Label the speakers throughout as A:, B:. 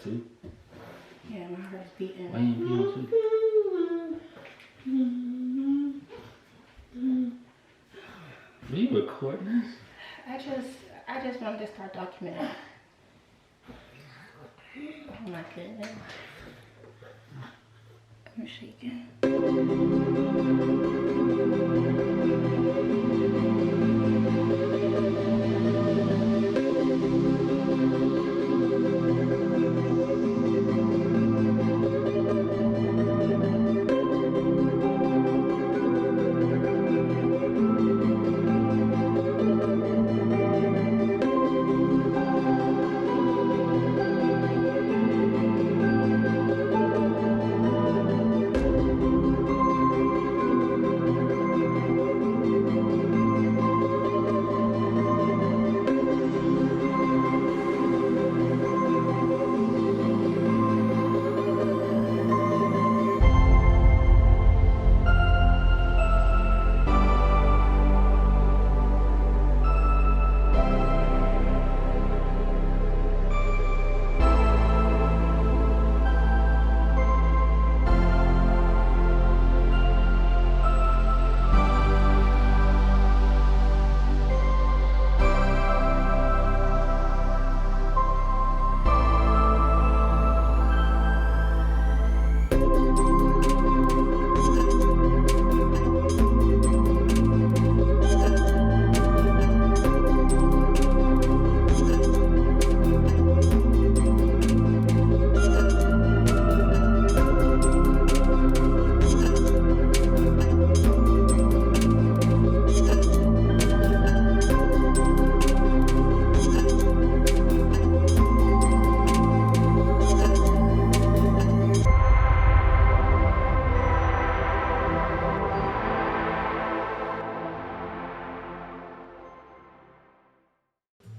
A: too?
B: Yeah, my heart's beating.
A: Why you ain't pee on too? Are you recording this?
B: I just wanted to start documenting. Oh my goodness. I'm shaking.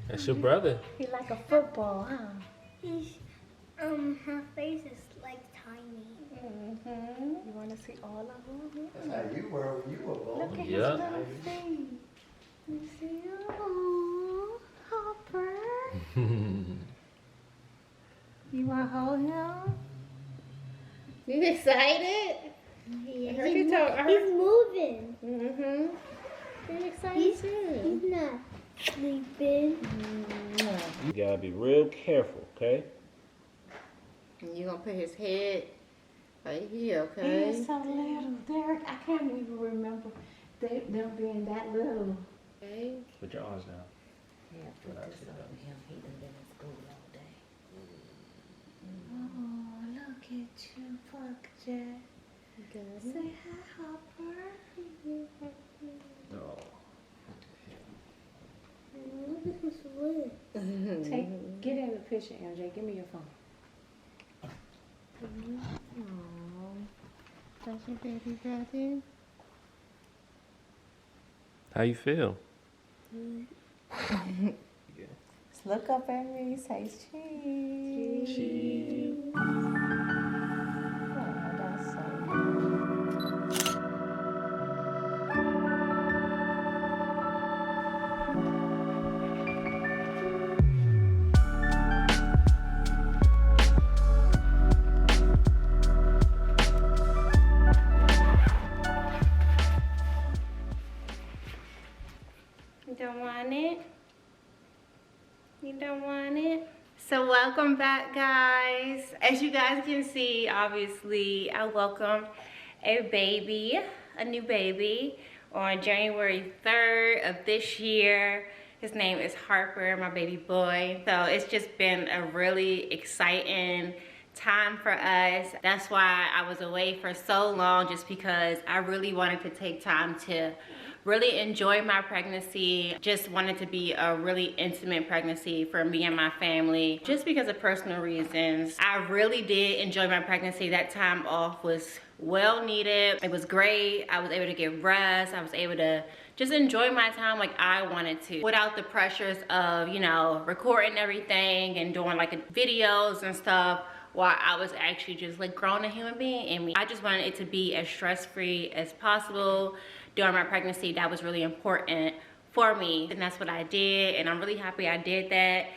A: That's your brother.
B: He's like a football, huh?
C: He's, her face is like tiny.
B: You want to see all of them?
D: That's how you were when you were born.
B: Look at his
A: Yeah.
B: little face. You see? Oh, Hopper. You want to hold him? You excited?
C: Yeah,
B: heard you talk- I heard-
C: he's moving.
B: You excited
C: He's
B: too?
C: not sleeping.
A: You gotta be real careful, okay?
B: You gonna put his head right here,
E: He
B: okay?
E: is so little, Derek. I can't even remember them being that little.
B: Okay.
A: Put your arms down.
E: Yeah, put this on him. He done been in school all day. Oh, look at you, fuck Jack.
B: Good.
E: Say hi, Hopper.
A: No.
C: Look at his lip.
E: Get in the picture, MJ. Give me your phone.
B: That's your baby daddy.
A: How you feel?
E: Just look up at me. Say cheese.
A: Cheese.
E: Oh, that's so
B: You don't want it? You don't want it? So welcome back, guys. As you guys can see, obviously, I welcomed a baby, a new baby, on January 3rd of this year. His name is Harper, my baby boy. So it's just been a really exciting time for us. That's why I was away for so long, just because I really wanted to take time to really enjoy my pregnancy. Just wanted to be a really intimate pregnancy for me and my family, just because of personal reasons. I really did enjoy my pregnancy. That time off was well needed. It was great. I was able to get rest. I was able to just enjoy my time like I wanted to, without the pressures of, you know, recording everything and doing like videos and stuff, while I was actually just like growing a human being in me. I just wanted it to be as stress-free as possible during my pregnancy. That was really important for me, and that's what I did, and I'm really happy I did that.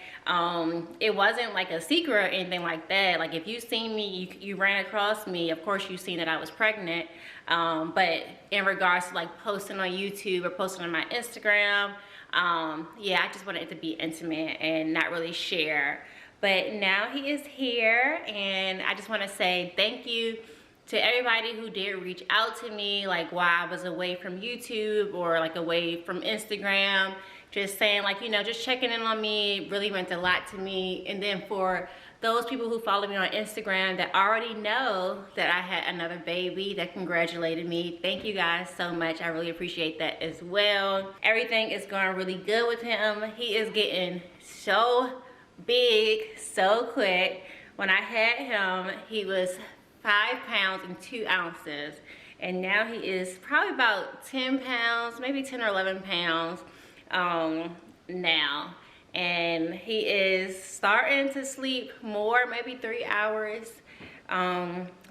B: It wasn't like a secret or anything like that. Like if you seen me, you ran across me, of course you seen that I was pregnant. But in regards to like posting on YouTube or posting on my Instagram, yeah, I just wanted it to be intimate and not really share. But now he is here, and I just want to say thank you to everybody who did reach out to me, like while I was away from YouTube or like away from Instagram, just saying like, you know, just checking in on me really meant a lot to me. And then for those people who follow me on Instagram that already know that I had another baby, that congratulated me, thank you guys so much. I really appreciate that as well. Everything is going really good with him. He is getting so big so quick. When I had him, he was 5 pounds and 2 ounces, and now he is probably about 10 pounds, maybe 10 or 11 pounds now, and he is starting to sleep more, maybe 3 hours,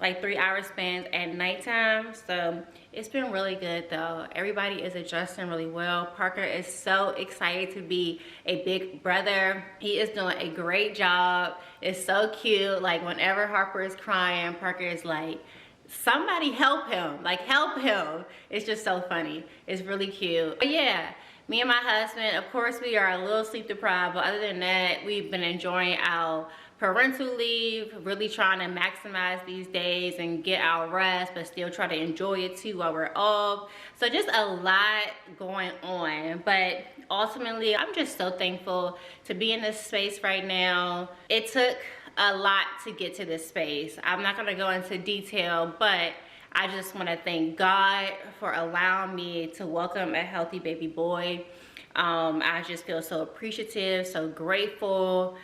B: like 3 hour spans at nighttime. So it's been really good though. Everybody is adjusting really well. Parker is so excited to be a big brother. He is doing a great job. It's so cute. Like whenever Harper is crying, Parker is like, somebody help him, like help him. It's just so funny. It's really cute. But yeah, me and my husband, of course we are a little sleep deprived, but other than that, we've been enjoying our parental leave, really trying to maximize these days and get our rest, but still try to enjoy it too while we're off. So just a lot going on, but ultimately I'm just so thankful to be in this space right now. It took a lot to get to this space. I'm not gonna go into detail, but I just want to thank God for allowing me to welcome a healthy baby boy. I just feel so appreciative, so grateful,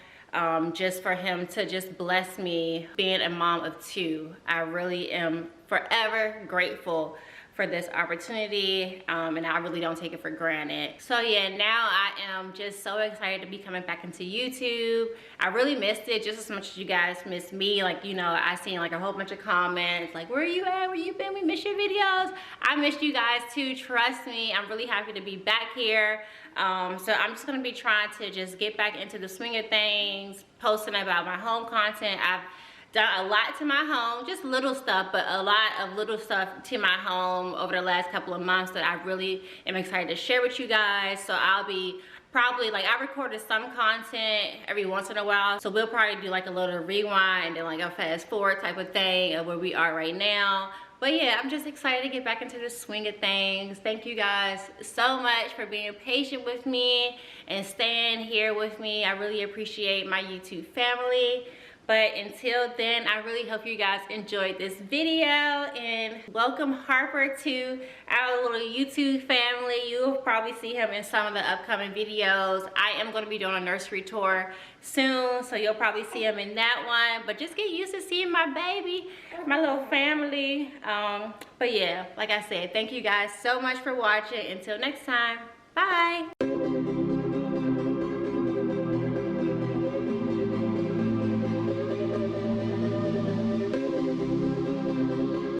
B: just for him to just bless me being a mom of 2. I really am forever grateful for this opportunity, and I really don't take it for granted. So yeah, now I am just so excited to be coming back into YouTube. I really missed it just as much as you guys missed me. Like, you know, I seen like a whole bunch of comments like, where are you at, where you been, we miss your videos. I missed you guys too, trust me. I'm really happy to be back here. So I'm just gonna be trying to just get back into the swing of things, posting about my home content. I've done a lot to my home, just little stuff, but a lot of little stuff to my home over the last couple of months that I really am excited to share with you guys. So I'll be probably, like, I recorded some content every once in a while, so we'll probably do like a little rewind and then like a fast forward type of thing of where we are right now. But yeah, I'm just excited to get back into the swing of things. Thank you guys so much for being patient with me and staying here with me. I really appreciate my YouTube family. But until then, I really hope you guys enjoyed this video, and welcome Harper to our little YouTube family. You'll probably see him in some of the upcoming videos. I am going to be doing a nursery tour soon, so you'll probably see him in that one. But just get used to seeing my baby, my little family. But yeah, like I said, thank you guys so much for watching. Until next time, bye.